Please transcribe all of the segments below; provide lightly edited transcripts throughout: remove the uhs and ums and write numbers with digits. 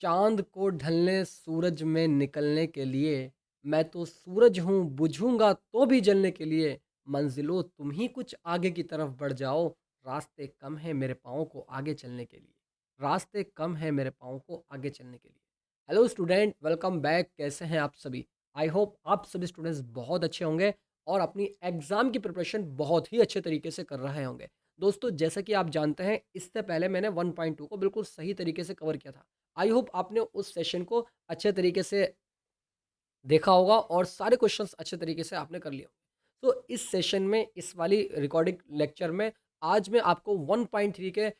चाँद को ढलने सूरज में निकलने के लिए, मैं तो सूरज हूँ बुझूँगा तो भी जलने के लिए, मंज़िलों तुम ही कुछ आगे की तरफ बढ़ जाओ, रास्ते कम हैं मेरे पाँव को आगे चलने के लिए, रास्ते कम हैं मेरे पाँव को आगे चलने के लिए। Hello student, welcome back. कैसे हैं आप सभी? आई होप आप सभी स्टूडेंट्स बहुत अच्छे होंगे और अपनी एग्ज़ाम की प्रिपरेशन बहुत ही अच्छे तरीके से कर रहे होंगे। दोस्तों, जैसा कि आप जानते हैं, इससे पहले मैंने 1.2 को बिल्कुल सही तरीके से कवर किया था। आई होप आपने उस सेशन को अच्छे तरीके से देखा होगा और सारे क्वेश्चंस अच्छे तरीके से आपने कर लिए होंगे। तो इस सेशन में, इस वाली रिकॉर्डिंग लेक्चर में, आज मैं आपको 1.3 के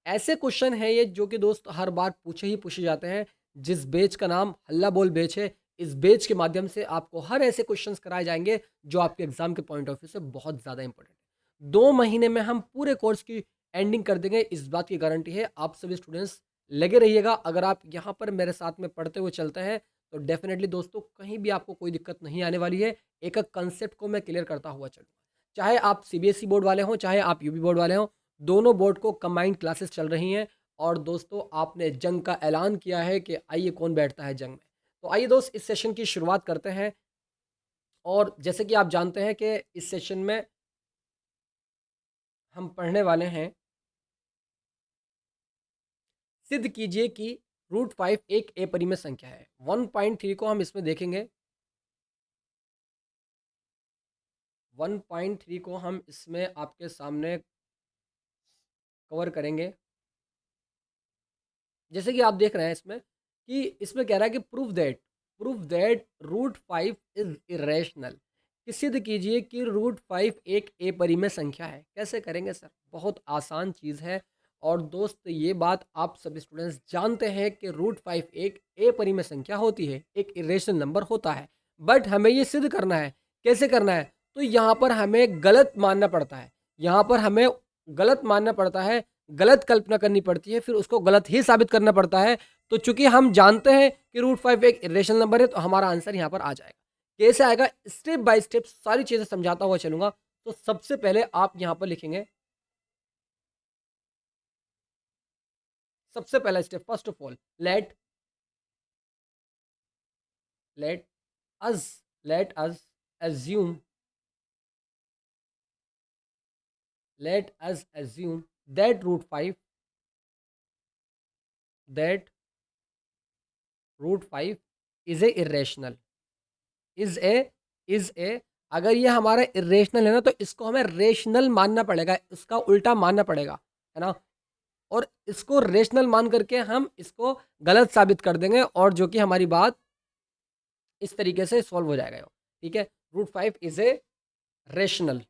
ऐसे क्वेश्चन हैं ये जो कि दोस्त हर बार पूछे जाते हैं। जिस बैच का नाम हल्ला बोल बैच है, इस बैच के माध्यम से आपको हर ऐसे क्वेश्चंस कराए जाएंगे जो आपके एग्जाम के पॉइंट ऑफ व्यू से बहुत ज़्यादा इंपॉर्टेंट है। 2 महीने में हम पूरे कोर्स की एंडिंग कर देंगे, इस बात की गारंटी है। आप सभी स्टूडेंट्स लगे रहिएगा। अगर आप यहाँ पर मेरे साथ में पढ़ते हुए चलते हैं तो डेफिनेटली दोस्तों कहीं भी आपको कोई दिक्कत नहीं आने वाली है। एक एक कंसेप्ट को मैं क्लियर करता हुआ चलूँगा। चाहे आप सीबीएसई बोर्ड वाले हों, चाहे आप यूपी बोर्ड वाले हों, दोनों बोर्ड को कंबाइंड क्लासेस चल रही हैं। और दोस्तों, आपने जंग का ऐलान किया है कि आइए कौन बैठता है जंग में। तो आइए दोस्त, इस सेशन की शुरुआत करते हैं। और जैसे कि आप जानते हैं कि इस सेशन में हम पढ़ने वाले हैं, सिद्ध कीजिए कि √5 एक अपरिमेय संख्या है। 1.3 को हम इसमें देखेंगे। 1.3 को हम इसमें आपके सामने कवर करेंगे। जैसे कि आप देख रहे हैं इसमें कि इसमें कह रहा है कि प्रूव दैट √5 इज इरेशनल। कि सिद्ध कीजिए कि √5 एक अपरिमेय संख्या है। कैसे करेंगे सर? बहुत आसान चीज़ है। और दोस्त, ये बात आप सभी स्टूडेंट्स जानते हैं कि √5 एक अपरिमेय संख्या होती है, एक इरेशनल नंबर होता है। बट हमें ये सिद्ध करना है। कैसे करना है? तो यहाँ पर हमें गलत मानना पड़ता है। यहाँ पर हमें गलत मानना पड़ता है, गलत कल्पना करनी पड़ती है, फिर उसको गलत ही साबित करना पड़ता है। तो चूंकि हम जानते हैं कि √5 एक इरेशनल नंबर है, तो हमारा आंसर यहाँ पर आ जाएगा। कैसे आएगा? स्टेप बाय स्टेप सारी चीजें समझाता हुआ चलूंगा। तो सबसे पहले आप यहाँ पर लिखेंगे, सबसे पहला step, first of all, let let us let us assume let us assume that √5 is a irrational is a is a अगर ये हमारा इरेशनल है ना, तो इसको हमें रेशनल मानना पड़ेगा, इसका उल्टा मानना पड़ेगा, है ना। और इसको रेशनल मान करके हम इसको गलत साबित कर देंगे, और जो कि हमारी बात इस तरीके से सॉल्व हो जाएगा। ठीक है, √5 is a rational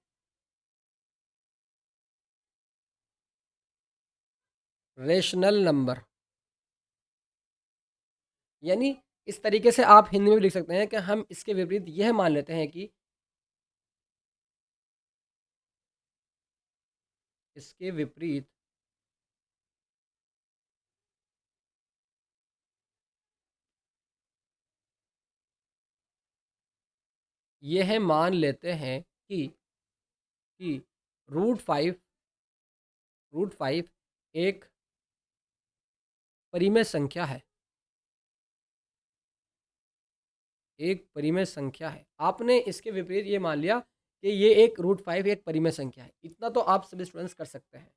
rational number. यानी इस तरीके से आप हिंदी में भी लिख सकते हैं कि हम इसके विपरीत यह मान लेते हैं कि इसके विपरीत यह मान लेते हैं कि √5 एक परिमेय संख्या है, एक परिमेय संख्या है। आपने इसके विपरीत ये मान लिया कि ये एक √5 एक परिमेय संख्या है। इतना तो आप सभी स्टूडेंट्स कर सकते हैं।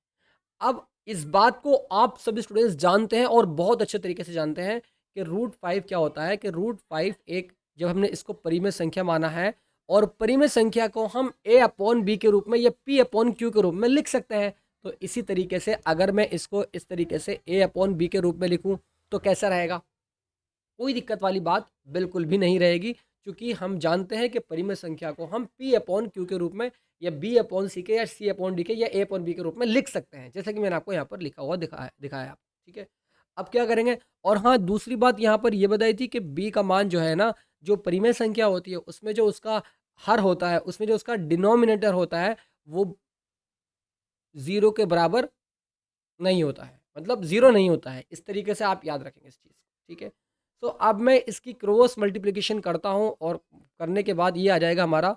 अब इस बात को आप सभी स्टूडेंट्स जानते हैं और बहुत अच्छे तरीके से जानते हैं कि √5 क्या होता है। कि √5 एक, जब हमने इसको परिमेय संख्या माना है, और परिमेय संख्या को हम a/b के रूप में या p/q के रूप में लिख सकते हैं। तो इसी तरीके से अगर मैं इसको इस तरीके से a/b के रूप में लिखूं तो कैसा रहेगा? कोई दिक्कत वाली बात बिल्कुल भी नहीं रहेगी, क्योंकि हम जानते हैं कि परिमेय संख्या को हम p/q के रूप में या b/c के या c/d के या a/b के रूप में लिख सकते हैं, जैसा कि मैंने आपको यहाँ पर लिखा हुआ दिखाया आपको। ठीक है, अब क्या करेंगे? और हाँ, दूसरी बात यहाँ पर ये बताई थी कि b का मान जो है ना, जो परिमेय संख्या होती है उसमें जो उसका हर होता है, उसमें जो उसका डिनोमिनेटर होता है, वो 0 के बराबर नहीं होता है, मतलब 0 नहीं होता है। इस तरीके से आप याद रखेंगे इस चीज़ को। ठीक है, तो अब मैं इसकी क्रॉस मल्टीप्लिकेशन करता हूँ, और करने के बाद ये आ जाएगा हमारा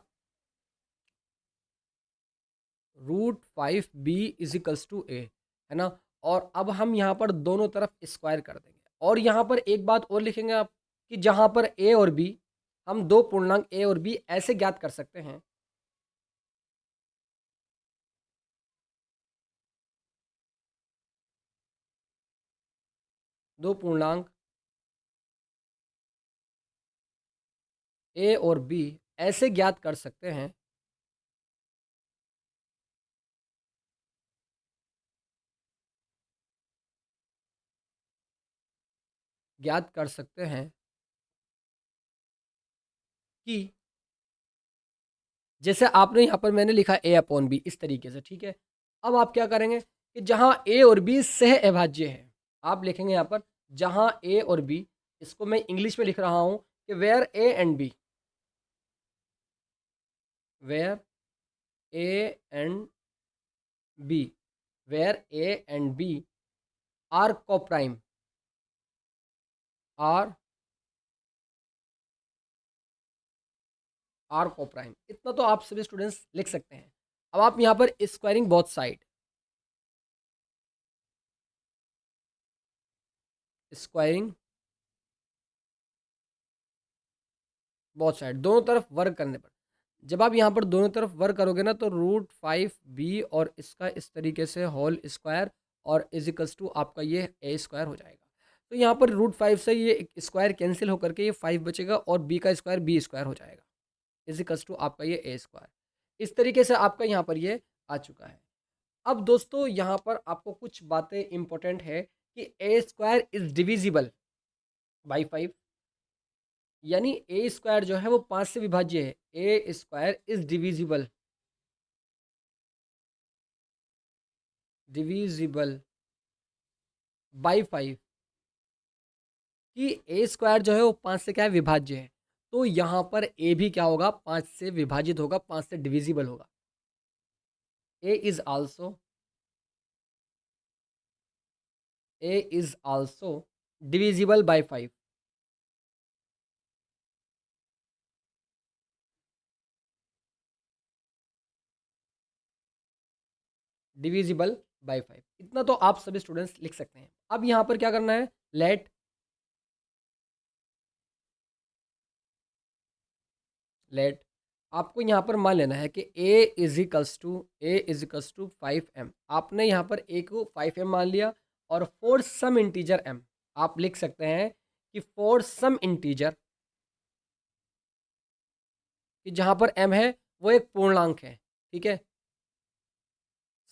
√5b is equals to a, है ना। और अब हम यहाँ पर दोनों तरफ स्क्वायर कर देंगे। और यहाँ पर एक बात और लिखेंगे आप कि जहाँ पर ए और बी, हम दो पूर्णांक ए और बी ऐसे ज्ञात कर सकते हैं, दो पूर्णांक ए और बी ऐसे ज्ञात कर सकते हैं, ज्ञात कर सकते हैं कि जैसे आपने यहाँ पर मैंने लिखा ए अपॉन बी इस तरीके से, ठीक है। अब आप क्या करेंगे कि जहाँ ए और बी सह अभाज्य है, आप लिखेंगे यहाँ पर जहाँ ए और बी, इसको मैं इंग्लिश में लिख रहा हूँ कि where a and b, where a and b, where a and b are coprime, are are coprime, इतना तो आप सभी स्टूडेंट्स लिख सकते हैं। अब आप यहाँ पर squaring both side, squaring both side, दोनों तरफ वर्ग करने पर, जब आप यहाँ पर दोनों तरफ वर्ग करोगे ना तो √5b और इसका इस तरीके से होल स्क्वायर और इजिकल्स टू आपका ये ए स्क्वायर हो जाएगा। तो यहाँ पर √5 से ये स्क्वायर कैंसिल होकर के ये 5 बचेगा और b का स्क्वायर b स्क्वायर हो जाएगा, इजिकल्स टू आपका ये ए स्क्वायर। इस तरीके से आपका यहाँ पर ये आ चुका है। अब दोस्तों यहाँ पर आपको कुछ बातें इंपॉर्टेंट है कि ए स्क्वायर इज डिविजिबल बाई 5, यानी ए स्क्वायर जो है वो 5 से विभाज्य है, a square is divisible, divisible by 5, कि ए स्क्वायर जो है वो 5 से क्या है विभाज्य है। तो यहाँ पर ए भी क्या होगा 5 से विभाजित होगा, 5 से डिविजिबल होगा। A is also divisible by 5, divisible by 5, इतना तो आप सभी स्टूडेंट्स लिख सकते हैं। अब यहाँ पर क्या करना है, लेट लेट आपको यहाँ पर मान लेना है कि a is equals to 5m, आपने यहाँ पर a को 5m मान लिया और फॉर सम इंटीजर m आप लिख सकते हैं कि फॉर सम इंटीजर, कि जहाँ पर m है वो एक पूर्णांक है, ठीक है,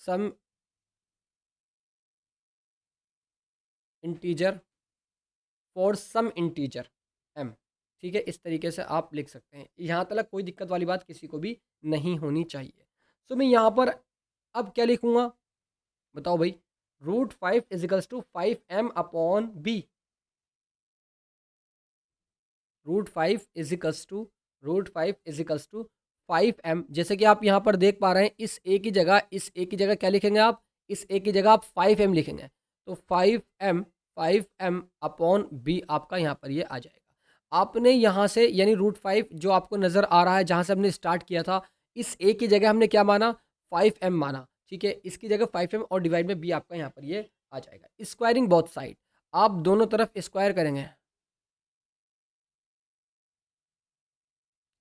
some integer for some integer m, ठीक है, इस तरीके से आप लिख सकते हैं। यहाँ तक कोई दिक्कत वाली बात किसी को भी नहीं होनी चाहिए। सो मैं यहाँ पर अब क्या लिखूँगा बताओ भाई, √5 = 5m/b, √5 = जैसे कि आप यहाँ पर देख पा रहे हैं, इस ए की जगह क्या लिखेंगे आप, इस ए की जगह आप 5m लिखेंगे, तो 5m/b आपका यहाँ पर ये आ जाएगा। आपने यहाँ से यानी √5 जो आपको नज़र आ रहा है जहाँ से हमने स्टार्ट किया था, इस ए की जगह हमने क्या माना 5m माना, ठीक है, इसकी जगह 5m और डिवाइड में b आपका यहाँ पर ये आ जाएगा। स्क्वायरिंग बोथ साइड, आप दोनों तरफ स्क्वायर करेंगे,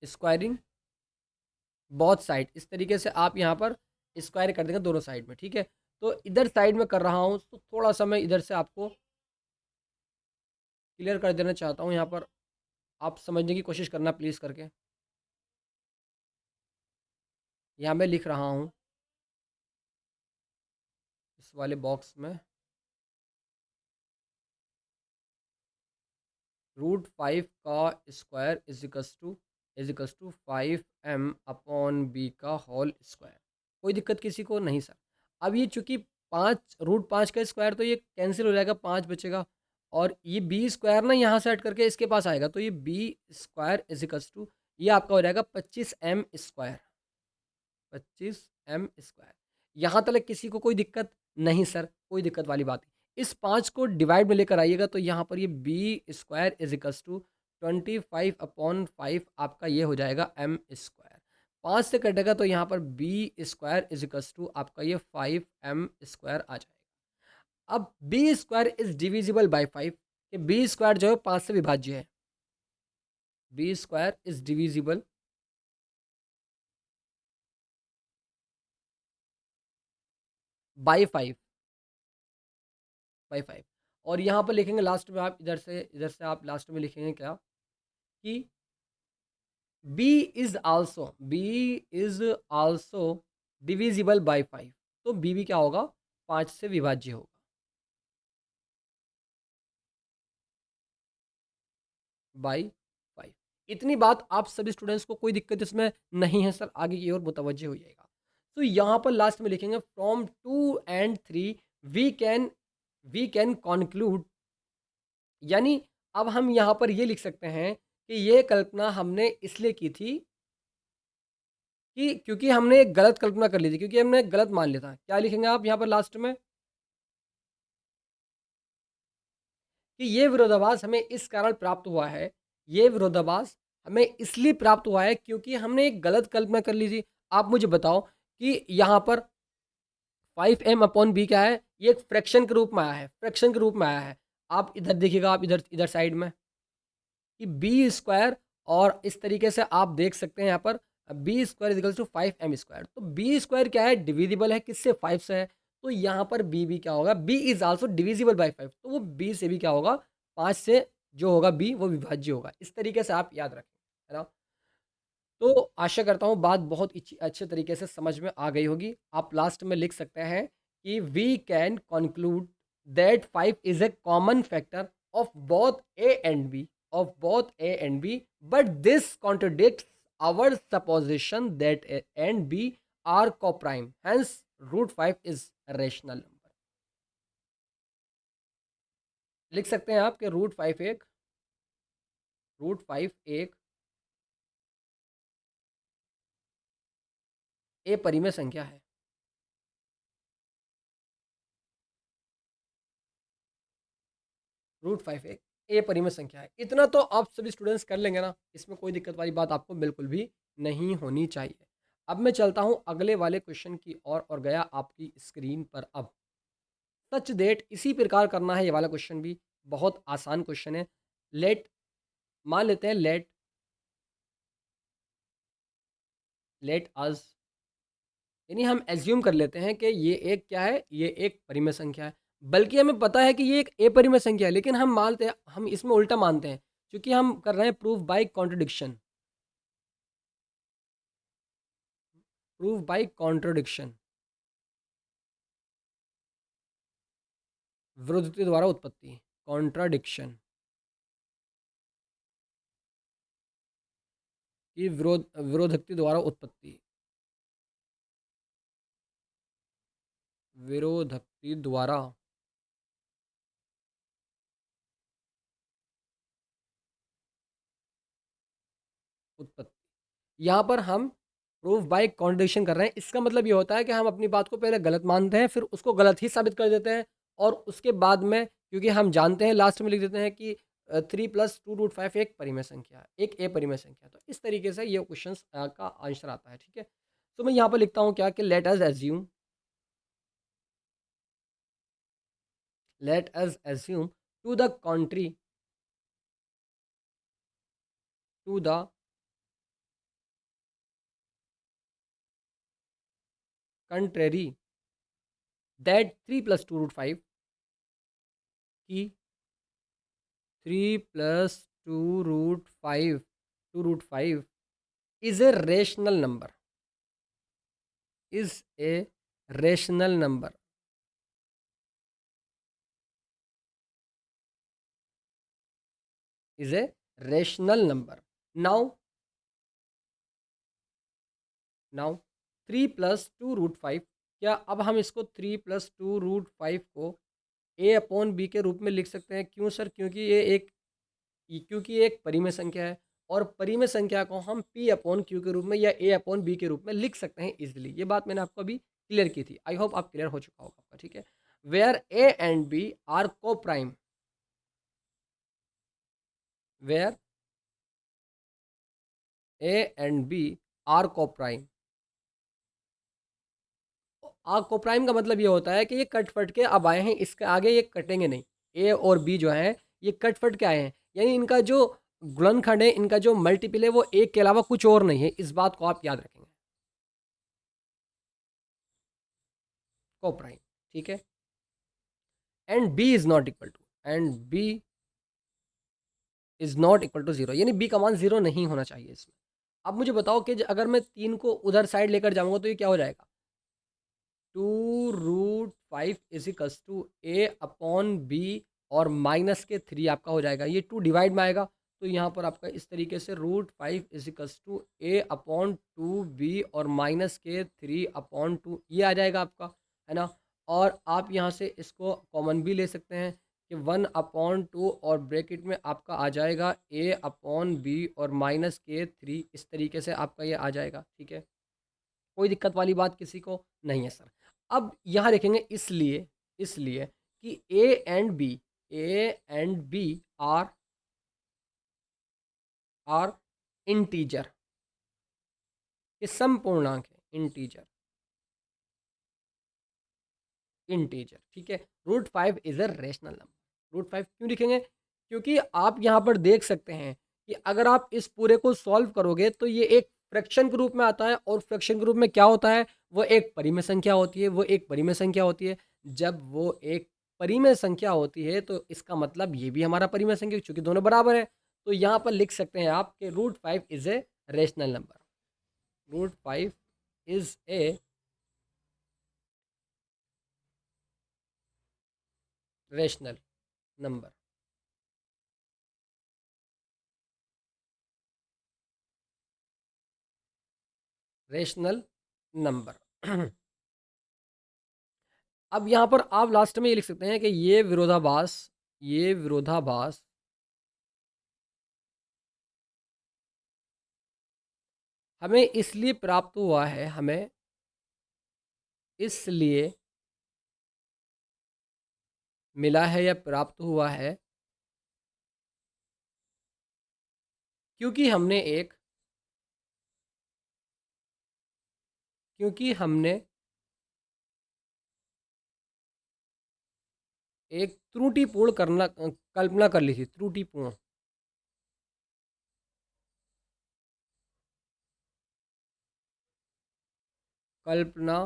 स्क्वायरिंग बोथ साइड, इस तरीके से आप यहाँ पर स्क्वायर कर देंगे दोनों साइड में, ठीक है। तो इधर साइड में कर रहा हूँ तो थोड़ा सा मैं इधर से आपको क्लियर कर देना चाहता हूँ, यहाँ पर आप समझने की कोशिश करना प्लीज़ करके। यहाँ मैं लिख रहा हूँ इस वाले बॉक्स में √5 का square is equals to 5m/b का होल स्क्वायर। कोई दिक्कत किसी को नहीं सर। अब ये चूंकि 5 √5 का स्क्वायर तो ये कैंसिल हो जाएगा, 5 बचेगा और ये बी स्क्वायर ना यहाँ से हट करके इसके पास आएगा, तो ये b square is equals to ये आपका हो जाएगा 25m स्क्वायर, 25m²। यहाँ तक किसी को कोई दिक्कत नहीं सर, कोई दिक्कत वाली बात नहीं। इस 5 को डिवाइड में लेकर आइएगा तो यहाँ पर ये b² = 25/5 आपका ये हो जाएगा m²। 5 से कटेगा तो यहाँ पर b² आपका ये 5m² आ जाएगा। अब b² इज डिविजिबल बाई 5, कि बी स्क्वायर जो है 5 से विभाज्य है। B square is divisible by 5, by 5। और यहाँ पर लिखेंगे लास्ट में आप इधर से आप लास्ट में लिखेंगे क्या कि b is also divisible by 5। तो बी भी क्या होगा, 5 से विभाज्य होगा। बाई 5। इतनी बात आप सभी स्टूडेंट्स को कोई दिक्कत इसमें नहीं है सर, आगे की ओर मुतवज्जे हो जाएगा। तो यहाँ पर लास्ट में लिखेंगे from 2 and 3 we can we can conclude, यानी अब हम यहाँ पर ये लिख सकते हैं कि ये कल्पना हमने इसलिए की थी कि क्योंकि हमने एक गलत कल्पना कर ली थी, क्योंकि हमने गलत मान लिया था। क्या लिखेंगे आप यहाँ पर लास्ट में कि ये विरोधाभास हमें इस कारण प्राप्त हुआ है, ये विरोधाभास हमें इसलिए प्राप्त हुआ है क्योंकि हमने एक गलत कल्पना कर ली थी। आप मुझे बताओ कि यहाँ पर 5m अपॉन बी क्या है, ये एक फ्रैक्शन के रूप में आया है, फ्रैक्शन के रूप में आया है। आप इधर देखिएगा, आप इधर इधर साइड में कि बी स्क्वायर, और इस तरीके से आप देख सकते हैं यहाँ पर b square is equals to 5m स्क्वायर। तो बी स्क्वायर क्या है, डिविजिबल है किससे, 5 से है। तो यहाँ पर बी भी क्या होगा, b is also divisible by 5। तो वो बी से भी क्या होगा, 5 से जो होगा बी वो विभाज्य होगा। इस तरीके से आप याद रखें, है ना। तो आशा करता हूँ बात बहुत अच्छे तरीके से समझ में आ गई होगी। आप लास्ट में लिख सकते हैं कि we can conclude that 5 is a common factor of both a and b, but this contradicts our supposition that a and b are coprime, hence root 5 is a rational number। लिख सकते हैं आप कि रूट 5 एक ए परिमेय संख्या है। Root 5 एक ए परिमेय संख्या है। इतना तो आप सभी स्टूडेंट्स कर लेंगे ना, इसमें कोई दिक्कत वाली बात आपको बिल्कुल भी नहीं होनी चाहिए। अब मैं चलता हूँ अगले वाले क्वेश्चन की और गया आपकी स्क्रीन पर। अब सच डेट इसी प्रकार करना है, ये वाला क्वेश्चन भी बहुत आसान क्वेश्चन है। लेट, मान लेते हैं लेट अस, यानी हम एज्यूम कर लेते हैं कि ये एक क्या है, ये एक परिमेय संख्या है। बल्कि हमें पता है कि ये एक अपरिमेय संख्या है, लेकिन हम मानते हैं, हम इसमें उल्टा मानते हैं, क्योंकि हम कर रहे हैं proof by contradiction. Proof by contradiction, विरोधता द्वारा उत्पत्ति, कॉन्ट्राडिक्शन की विरोधक्ति द्वारा उत्पत्ति, विरोधक्ति द्वारा उत्पत्ति। यहाँ पर हम प्रूफ बाय कॉन्ट्रडिक्शन कर रहे हैं। इसका मतलब ये होता है कि हम अपनी बात को पहले गलत मानते हैं, फिर उसको गलत ही साबित कर देते हैं, और उसके बाद में क्योंकि हम जानते हैं लास्ट में लिख देते हैं कि 3 + 2√5 एक परिमेय संख्या है, एक ए परिमेय संख्या। तो इस तरीके से ये क्वेश्चन का आंसर आता है, ठीक है। तो मैं यहाँ पर लिखता हूँ क्या कि let us assume to the contrary, to the contrary, that 3 + 2√5 की 3 + 2√5 is a rational number, is a rational number, is a rational number। now now 3 + 2√5, क्या अब हम इसको 3 + 2√5 को a अपॉन बी के रूप में लिख सकते हैं? क्यों सर? क्योंकि ये एक परिमेय संख्या है, और परिमेय संख्या को हम p अपॉन क्यू के रूप में या a अपॉन बी के रूप में लिख सकते हैं इजीली। ये बात मैंने आपको अभी क्लियर की थी। आई होप आप क्लियर हो चुका होगा आपका, ठीक है। Where a and b are coprime, where a and b are coprime. Coprime का मतलब ये होता है कि ये कट फट के अब आए हैं, इसके आगे ये कटेंगे नहीं। ए और बी जो है ये कटफट क्या है, यानी इनका जो गुणनखंड है, इनका जो मल्टीपल है वो एक के अलावा कुछ और नहीं है। इस बात को आप याद रखेंगे। कोप्राइम, ठीक है। And b is not equal to, and b is not equal to zero, यानी बी का मान जीरो नहीं होना चाहिए इसमें। अब मुझे बताओ कि अगर मैं 3 को उधर साइड लेकर जाऊंगा तो ये क्या हो जाएगा? 2√5 is equals to a upon b और माइनस के 3 आपका हो जाएगा। ये 2 डिवाइड में आएगा तो यहाँ पर आपका इस तरीके से √5 is equals to a upon 2 b और माइनस के 3/2 ये आ जाएगा आपका, है ना। और आप यहाँ से इसको कॉमन भी ले सकते हैं कि 1/2 और ब्रैकेट में आपका आ जाएगा ए अपॉन बी और माइनस के 3, इस तरीके से आपका ये आ जाएगा, ठीक है। कोई दिक्कत वाली बात किसी को नहीं है सर। अब यहाँ देखेंगे इसलिए इसलिए कि a and b are are integer, ये सम पूर्णांक है। इंटीजर, इंटीजर, ठीक है। √5 इज अ रेशनल नंबर। √5 क्यों लिखेंगे? क्योंकि आप यहाँ पर देख सकते हैं कि अगर आप इस पूरे को सॉल्व करोगे तो ये एक फ्रैक्शन के रूप में आता है, और फ्रैक्शन के रूप में क्या होता है, वो एक परिमेय संख्या होती है। वो एक परिमेय संख्या होती है। जब वो एक परिमेय संख्या होती है तो इसका मतलब ये भी हमारा परिमेय संख्या, चूंकि दोनों बराबर है। तो यहाँ पर लिख सकते हैं आप कि √5 is a rational number. √5 is a rational number. Rational number. अब यहाँ पर आप लास्ट में ये लिख सकते हैं कि ये विरोधाभास हमें इसलिए प्राप्त हुआ है, हमें इसलिए मिला है या प्राप्त हुआ है क्योंकि हमने एक क्योंकि हमने एक त्रुटिपूर्ण करना कल्पना कर ली थी। त्रुटिपूर्ण कल्पना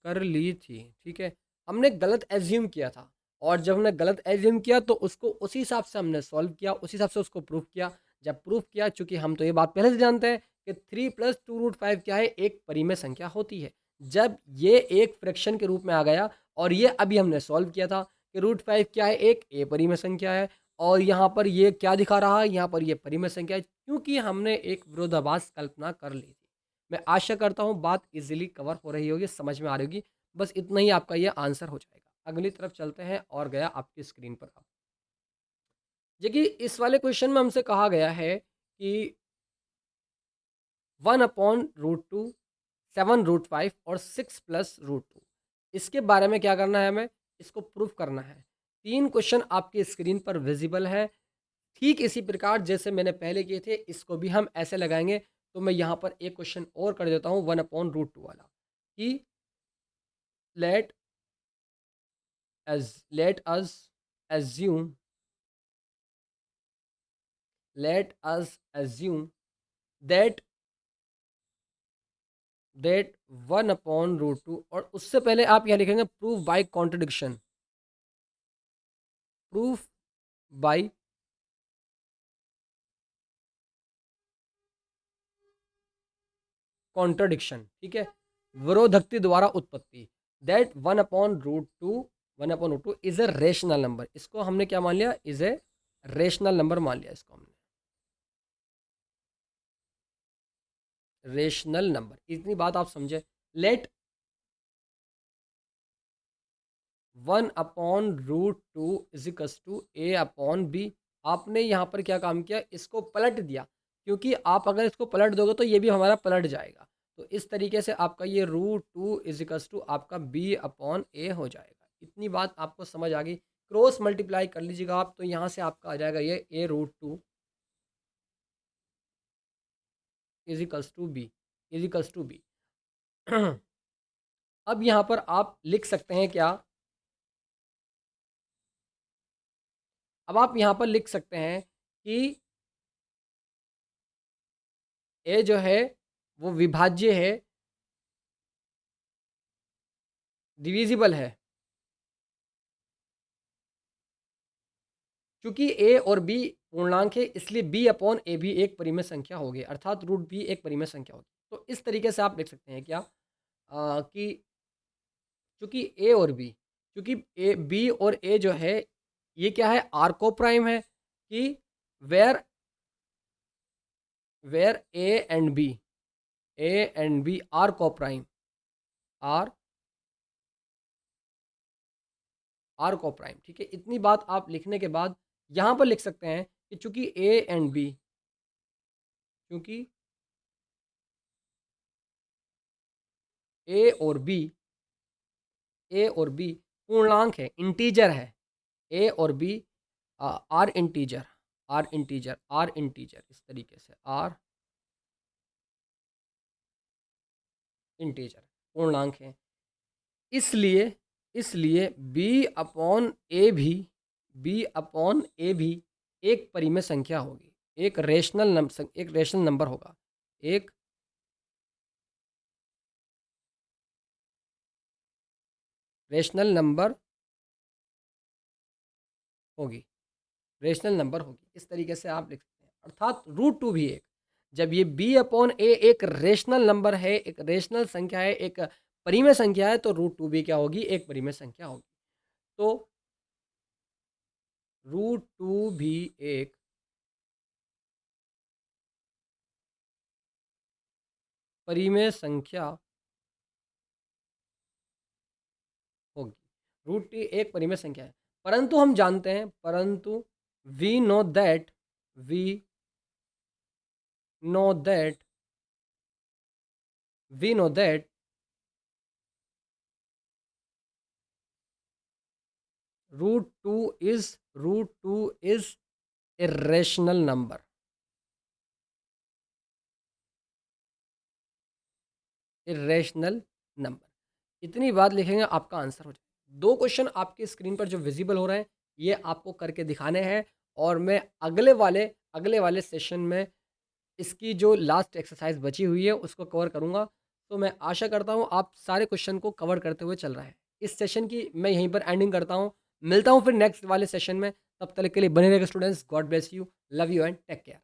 कर ली थी, ठीक है। हमने गलत एज्यूम किया था, और जब हमने गलत एज्यूम किया तो उसको उसी हिसाब से हमने सॉल्व किया, उसी हिसाब से उसको प्रूफ किया। जब प्रूफ किया, चूंकि हम तो ये बात पहले से जानते हैं कि 3 + 2√5 क्या है, एक परिमेय संख्या होती है। जब ये एक फ्रैक्शन के रूप में आ गया, और ये अभी हमने सॉल्व किया था कि √5 क्या है, एक ए परिमेय संख्या है। और यहाँ पर ये क्या दिखा रहा है, यहाँ पर ये परिमेय संख्या है, क्योंकि हमने एक विरोधाभास कल्पना कर ली थी। मैं आशा करता हूँ बात इजीली कवर हो रही होगी, समझ में आ रही होगी। बस इतना ही आपका ये आंसर हो जाएगा। अगली तरफ चलते हैं, और गया आपकी स्क्रीन पर। अब देखिए, इस वाले क्वेश्चन में हमसे कहा गया है कि 1/√2, 7√5 और 6 + √2, इसके बारे में क्या करना है, हमें इसको प्रूफ करना है। 3 क्वेश्चन आपकी स्क्रीन पर विजिबल है। ठीक इसी प्रकार जैसे मैंने पहले किए थे, इसको भी हम ऐसे लगाएंगे। तो मैं यहाँ पर एक क्वेश्चन और कर देता हूँ, 1/√2 वाला, कि late let us assume let us assume that 1/√2, और उससे पहले आप यहाँ लिखेंगे proof by contradiction. Proof by contradiction, ठीक है। विरोधक्ति द्वारा उत्पत्ति। That 1/√2 is a rational number. इसको हमने क्या मान लिया, इज ए रेशनल नंबर मान लिया इसको हमने। रेशनल नंबर, इतनी बात आप समझे। Let 1/√2 is equals to A/B। आपने यहाँ पर क्या काम किया, इसको पलट दिया, क्योंकि आप अगर इसको पलट दोगे तो ये भी हमारा पलट जाएगा। तो इस तरीके से आपका ये √2 इज इक्वल्स टू आपका B/A हो जाएगा। इतनी बात आपको समझ आ गई। क्रॉस मल्टीप्लाई कर लीजिएगा आप, तो यहाँ से आपका आ जाएगा ये A√2 is equals to b, is equals to b. अब यहाँ पर आप लिख सकते हैं क्या, अब आप यहाँ पर लिख सकते हैं कि ए जो है वो विभाज्य है, डिविजिबल है। चूँकि ए और बी पूर्णांक है, इसलिए बी अपॉन ए भी एक परिमेय संख्या होगी, अर्थात रूट बी एक परिमेय संख्या होगी। तो इस तरीके से आप लिख सकते हैं क्या, कि चूँकि ए और बी, चूँकि ए बी और ए जो है ये क्या है, आर को प्राइम है, कि where where a and b are coprime, are are coprime. ठीक है, इतनी बात आप लिखने के बाद यहाँ पर लिख सकते हैं कि चूँकि ए एंड बी, चूँकि ए और बी ए और बी पूर्णांक है, इंटीजर है, ए और बी आर इंटीजर, इस तरीके से आर इंटीजर पूर्णांक है, इसलिए इसलिए बी अपॉन ए भी एक परिमेय संख्या होगी, एक रेशनल नंबर होगा, एक रेशनल नंबर होगी, इस तरीके से आप लिख सकते हैं। अर्थात रूट टू भी एक, जब ये बी अपॉन ए एक रेशनल नंबर है, एक रेशनल संख्या है, एक परिमेय संख्या है, तो रूट टू भी क्या होगी, एक परिमेय संख्या होगी। तो रूट टू भी एक परिमेय संख्या होगी, रूट टी एक परिमेय संख्या है। परंतु हम जानते हैं, we know that we know that we know that root two is a rational number. Irrational number, इतनी बात लिखेंगे आपका आंसर हो जाए। दो क्वेश्चन आपके स्क्रीन पर जो विजिबल हो रहे हैं ये आपको करके दिखाने हैं, और मैं अगले वाले सेशन में इसकी जो लास्ट एक्सरसाइज बची हुई है उसको कवर करूँगा। तो मैं आशा करता हूँ आप सारे क्वेश्चन को कवर करते हुए चल रहे हैं। इस सेशन की मैं यहीं पर एंडिंग करता हूँ, मिलता हूँ फिर नेक्स्ट वाले सेशन में। तब तक के लिए बने रहिएगा students. God bless you, love you and take care.